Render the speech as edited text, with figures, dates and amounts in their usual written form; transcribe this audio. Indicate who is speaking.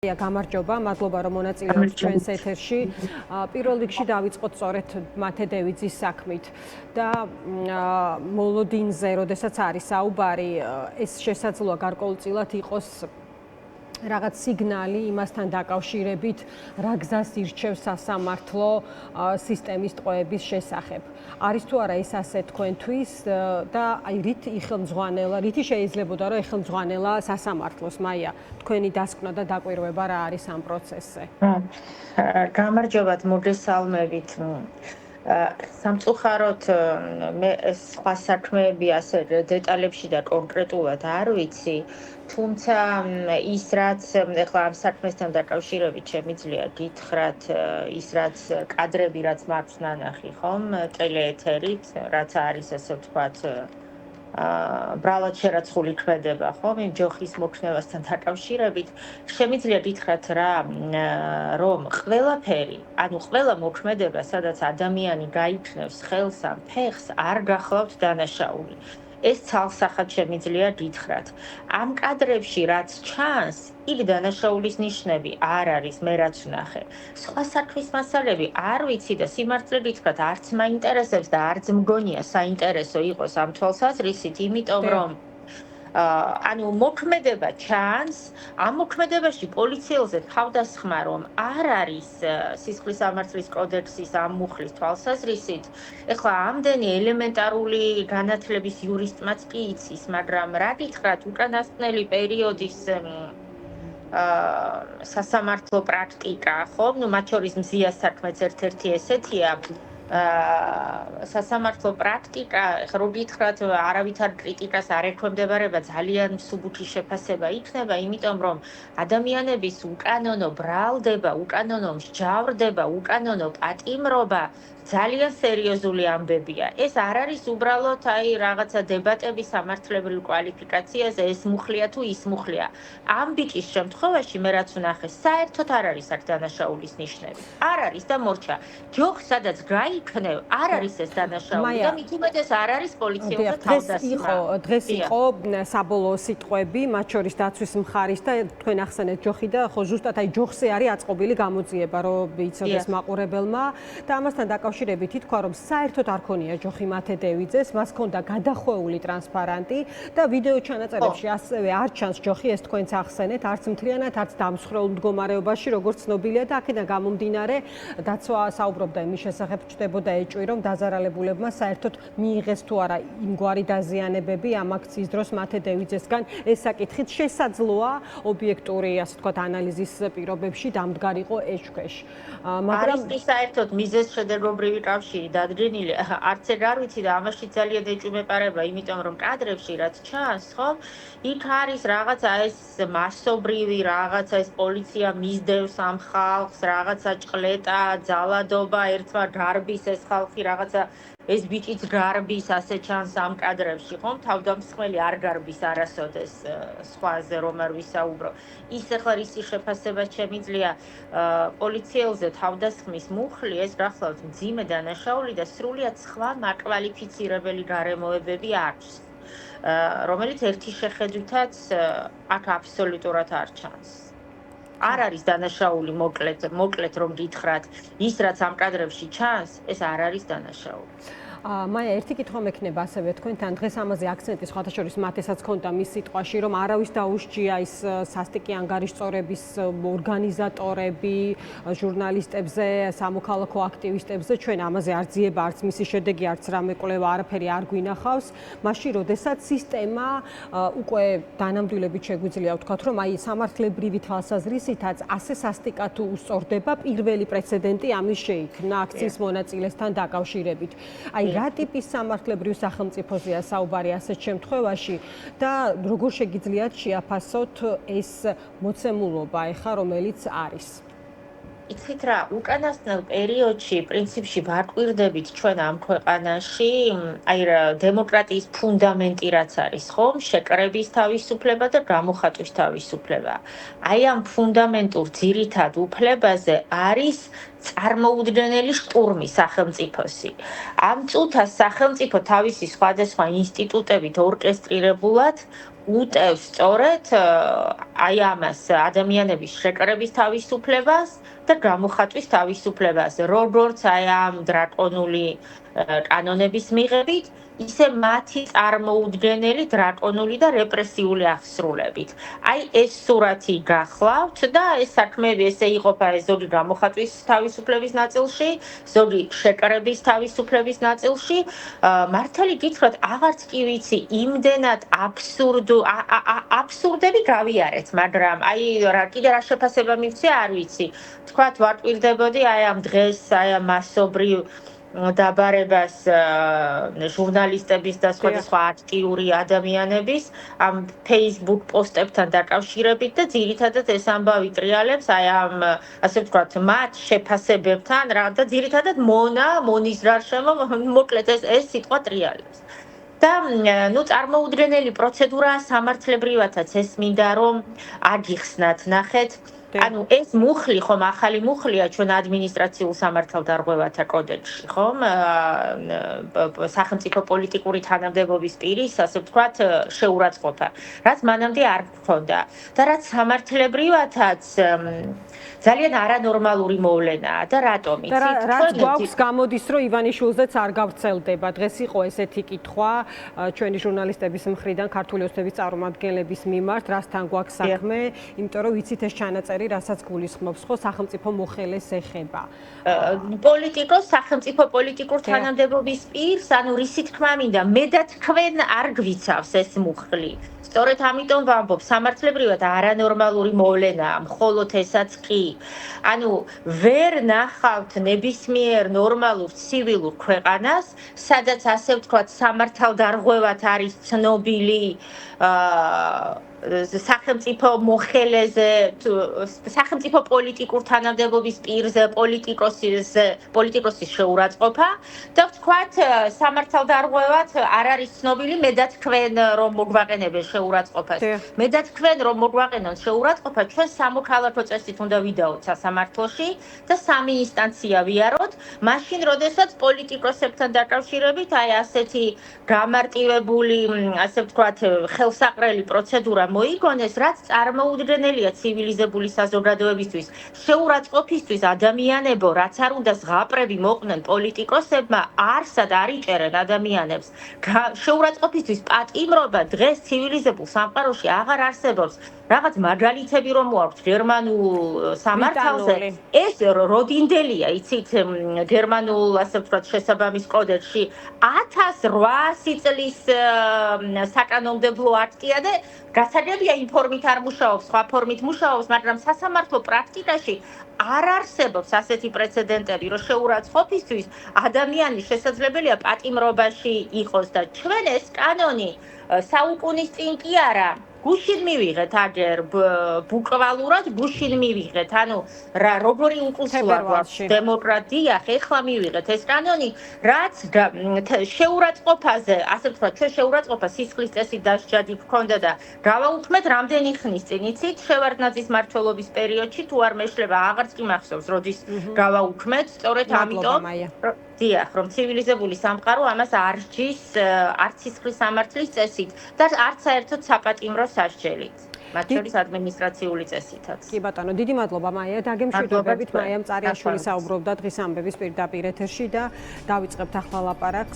Speaker 1: გამარჯობა, მადლობა რომ მონაწილეობთ ჩვენს ეთერში. პირველ რიგში დავიწყოთ სწორედ მათე დევიძის საქმით და მოლოდინზე, როდესაც არის საუბარი, ეს შესაძლოა გარკვეულწილად იყოს რაღაც სიგნალი იმასთან დაკავშირებით, რა გზას ირჩევს სასამართლო სისტემის ტყვეების შესახებ. არის თუ არა ეს ასე თქვენთვის და აი რით რითი შეიძლებოდა რომ ეხელმძღვანელა სასამართლოს, მაია, თქვენი დასკვნა და დაკვირვება რა არის ამ პროცესზე?
Speaker 2: გამარჯობათ, მოგესალმებით. სამწუხაროდ მე სხვა საქმეები ასე დეტალებში და კონკრეტულად არ ვიცი, თუმცა ის რაც ეხლა ამ საქმესთან დაკავშირებით შემიძლია გითხრათ, ის რაც კადრები რაც მაქვს ნანახი, ხომ, ტელეეთერით, რაც არის ასე ვთქვათ, ბრალად შერაცხული ქმედება, ხომ, იმ ჯოხის მოქნევასთან დაკავშირებით, შემიძლია გითხრათ რა, რომ ყველაფერი, ანუ ყველა მოქმედება, სადაც ადამიანი გაიქნევს ხელს ან ფეხს, არ გახლავთ დანაშაული. ეს ცალსახად შემიძლია გითხრათ. ამ კადრებში რაც ჩანს, იქ დანაშაულის ნიშნები არ არის, მე რაც ვნახე. სხვა საქმის მასალები არ ვიცი და სიმართლე გითხრათ, არც მაინტერესებს და არც მგონია საინტერესო იყოს ამ თვალსაზრისით, იმიტომ რომ ანუ მოქმედება ჩანს, ამ მოქმედებაში პოლიციელზე თავდასხმა რომ არ არის სისხლის სამართლის კოდექსის ამ მუხლის თვალსაზრისით, ეხლა ამდენი ელემენტარული განათლების იურისტმაც კი იცის, მაგრამ რა გითხრათ, უკანასკნელი პერიოდის სასამართლო პრაქტიკა, ხომ, ნუ მათ შორის მზია საქმეც ერთ-ერთი ესეთია, სასამართლო პრაქტიკა, რო გითხრათ, არავითარ კრიტიკას არ ექვემდებარება, ძალიან მსუბუქი შეფასება იქნება, იმიტომ რომ ადამიანების უკანონო ბრალდება, უკანონო მსჯავრდება, უკანონო პატიმრობა ძალიან სერიოზული ამბებია. ეს არ არის უბრალოდ აი რაღაცა დებატები სამართლებრივ კვალიფიკაციაზე, ეს მუხლია თუ ის მუხლია. ამ ბიჭის შემთხვევაში მე რაც ვნახე, საერთოდ არ არის აქ დანაშაულის ნიშნები. არ არის და მორჩა. ჯოხი სადაც გაიქნევ, არ არის ეს დანაშაული და მით უმეტეს არ არის პოლიციელზე თავდასხმა.
Speaker 1: დღეს იყო საბოლოო სიტყვები, მათ შორის დაცვის მხარის და თქვენ ახსენეთ ჯოხი და ხო ზუსტად აი ჯოხზე არის აწყობილი გამოძიება, რომ იცოდეს მაყურებელმა და ამასთან დაკავშირებით ითქვა, რომ საერთოდ არ ქონია ჯოხი მათე დევიძეს, მას ჰქონდა გადახვეული ტრანსპარანტი და ვიდეო ჩანაწერებში ასევე არ ჩანს ჯოხი, ეს თქვენც ახსენეთ, არც მთლიანად, არც დამსხვრეულ მდგომარეობაში, როგორც ცნობილია და აქედან გამომდინარე, დაცვა საუბრობდა იმის შესახებ, ჩნდებოდა ეჭვი, რომ დაზარალებულებმა საერთოდ მიიღეს თუ არა იმგვარი დაზიანებები ამ აქციის დროს მათე დევიძესგან, ეს საკითხით შესაძლოა ობიექტური, ასე ვთქვათ, ანალიზის პირობებში დამდგარიყო ეჭვქვეშ.
Speaker 2: მაგრამ არის საერთოდ მიზეზ შედეგობრივი კავშირი დადგენილი, არც ეგ არ ვიცი და ამაში ძალიან ეჭვმეპარება, იმიტომ რომ კადრებში რაც ჩანს, ხო, იქ არის რაღაცა ეს მასობრივი რაღაცა, ეს პოლიცია მისდევს ამ ხალხს, რაღაცა ჭყლეტა, ძალადობა, ერთმა გარბის ეს ხალხი რაღაცა ეს ბიჭიც გარბის, ასე ჩანს ამ კადრებში, ხომ? თავდამსხმელი არ გარბის არასოდეს სხვაზე რომ არ ვისაუბრო. ის ახლა რისი შეფასება შემიძლია პოლიციელზე თავდასხმის მუხლი, ეს გახლავთ მძიმე დანაშაული და სრულიად სხვა მაკვალიფიცირებელი გარემოებები აქვს, რომელიც ერთი შეხედვითაც აქ აბსოლუტურად არ ჩანს. არ არის დანაშაული მოკლედ რომ გითხრათ, ის რაც ამ კადრებში ჩანს, ეს არ არის დანაშაული.
Speaker 1: მაია, ერთი კითხვა მექნება ასევე თქვენთან, დღეს ამაზე აქცენტი სხვათა შორის მათესაც ჰქონდა მის სიტყვაში, რომ არავის დაუსჯია ის სასტიკი ანგარიშწორების ორგანიზატორები, ჟურნალისტებზე, სამოქალაქო აქტივისტებზე, ჩვენ ამაზე არ ძიება, არც მისი შედეგი, არც რამე კვლევა, არაფერი არ გვინახავს, მაშინ როდესაც სისტემა უკვე დანამდვილებით შეგვიძლია ვთქვათ, რომ აი სამართლებრივი თვალსაზრისითაც ასე სასტიკად უსწორდება, პირველი პრეცედენტი ამის შეიქმნა აქციის მონაწილესთან დაკავშირებით. აი რა ტიპის სამართლებრივ სახელმწიფოზეა საუბარი ასეთ შემთხვევაში და როგორ შეგიძლიათ შეაფასოთ ეს მოცემულობა ეხა, რომელიც არის?
Speaker 2: იცით რა, უკანასკნელ პერიოდში პრინციპში ვარკვირდებით ჩვენ ამ ქვეყანაში, აი რა დემოკრატიის ფუნდამენტი რაც არის, ხომ, შეკრების თავისუფლება და გამოხატვის თავისუფლება. აი ამ ფუნდამენტურ ძირითად უფლებაზე არის წარმოუდგენელი შტურმი სახელმწიფოსი. ამ წუთას სახელმწიფო თავისი სხვადასხვა ინსტიტუტებით ორკესტრირებულად უტევს სწორედ აი ამას ადამიანების შეკრების თავისუფლებას და გამოხატვის თავისუფლებას, როგორც აი ამ დრაკონული კანონების მიღებით, ისე მათი წარმოუდგენელი დრაკონული და რეპრესიული აღსრულებით. აი ეს სურათი გახლავთ და ეს საქმეები ესე იყოფა ზოგი გამოხატვის თავისუფლების ნაწილში, ზოგი შეკრების თავისუფლების ნაწილში. მართალი გითხრათ, აღარც კი ვიცი, იმდენად აბსურდები გავიარეთ, მაგრამ აი კიდე რა შეფასება მივცე, არ ვიცი. თქვათ ვარკვირდებოდი აი ამ დღეს, აი ამ მასობრივ დაბარებას ჟურნალისტების და სხვადასხვა აქტიური ადამიანების ამ Facebook პოსტებთან დაკავშირებით და ძირითადად ეს ამბავი ტრიალებს აი ამ ასე ვთქვათ მათ შეფასებებთან რა და ძირითადად მონის გარშემო მოკლედ ეს სიტყვა ტრიალებს. და ნუ წარმოუდგენელი პროცედურაა სამართლებრივადაც ეს მინდა რომ აგიხსნათ, ნახეთ. ანუ ეს მუხლი ხომ ახალი მუხლია ჩვენ ადმინისტრაციულ სამართალდარღვევათა კოდექსში, ხომ? სახელმწიფო პოლიტიკური თანამდებობის პირის, ასე ვთქვათ, შეურაცხყოფა, რაც მანამდე არ ჰქონდა და რაც სამართლებრივადაც ძალიან არანორმალური მოვლენაა და რატომ იცით?
Speaker 1: რაც გვაქვს გამოდის, რომ ივანიშვილზეც არ გავრცელდება. დღეს იყო ესეთი კითხვა ჩვენი ჟურნალისტების მხრიდან ქართული ოცნების წარმომადგენლების მიმართ, რასთან გვაქვს საქმე, იმიტომ რომ ვიცით ეს ჩანაწერი, რასაც გულისხმობს, ხო, სახელმწიფო მოხელეს ეხება.
Speaker 2: პოლიტიკოს, სახელმწიფო პოლიტიკურ თანამდებობის პირს, ანუ რისი თქმა მინდა, მე და თქვენ არ გვიცავს ეს მუხლი. სწორედ ამიტომ ვამბობ, სამართლებრივად არანორმალური მოვლენაა, მხოლოდ ესაც კი. ანუ ვერ ნახავთ ნებისმიერ ნორმალურ ცივილურ ქვეყანას, სადაც ასე ვთქვათ, სამართალდარღვევათ არის ცნობილი სახელმწიფო მოხელეზე, სახელმწიფო პოლიტიკურ თანამდებობის პირზე, პოლიტიკოსის შეურაცხყოფა და ვთქვათ, სამართალდარღვევათ არ არის ცნობილი, მე და თქვენ რომ მოგვაყენებენ შეურაცხყოფას. მე და თქვენ რომ მოგვაყენონ შეურაცხყოფა, ჩვენ სამოქალაქო წესით უნდა ვიდაოთ სასამართლოში და სამი ინსტანცია ვიაროთ, მაშინ როდესაც პოლიტიკოსებთან დაკავშირებით აი ასეთი გამარტივებული, ასე ვთქვათ, ხელსაყრელი პროცედურა მოიგონეს, რაც წარმოუდგენელია ცივილიზებული საზოგადოებისთვის, შეურაცხყოფისთვის ადამიანებო, რაც არ უნდა ზღაპრები მოყვნენ პოლიტიკოსებმა, არსად არ იჭერენ ადამიანებს. შეურაცხყოფისთვის პატიმრობა დღეს ცივილიზებულ სამყაროში აღარ არსებობს. რაღაც მაგალითები რომ მოაქვს გერმანულ სამართალზე, ეს როდინდელია, იცით, გერმანულ, ასე ვთქვათ, შესაბამის კოდექსში 1800 წლის საკანონმდებლო აქტია და გასაგებია იმ ფორმით არ მუშაობს, სხვა ფორმით მუშაობს, მაგრამ სასამართლო პრაქტიკაში არ არსებობს ასეთი პრეცედენტები, რომ შეურაცხყოფისთვის ადამიანი შესაძლებელია პატიმრობაში იყოს და ჩვენ ეს კანონი საუკუნის წინ კი არა გუშინ მივიღეთ აგერ ბუკვალურად გუშინ მივიღეთ, ანუ როგორი უკუსლა გვაქვს დემოკრატია, ეხლა მივიღეთ ეს კანონი, რაც შეურაცხყოფაზე, ასე ვთქვათ, ჩვენ შეურაცხყოფა სისხლის წესით დასჯადი გქონდა და გავაუქმეთ რამდენი ხნის წინ, იცით, შევარდნაძის მმართველობის პერიოდში თუ არ მეშლება, აღარც კი მახსოვს, როდის გავაუქმეთ, სწორედ ამიტომ დიახ, რომ ცივილიზებული სამყარო ამას არ სჯის არც სისხლის სამართლის წესით და არც საერთოდ საპატიმრო სასჯელით. მათ შორის ადმინისტრაციული წესითაც.
Speaker 1: კი ბატონო, დიდი მადლობა მაია, დაგემშვიდობებით. მაია მწარიაშვილი საუბრობდა დღის ამბების პირდაპირ ეთერში და დავიწყებთ ახლა ლაპარაკს.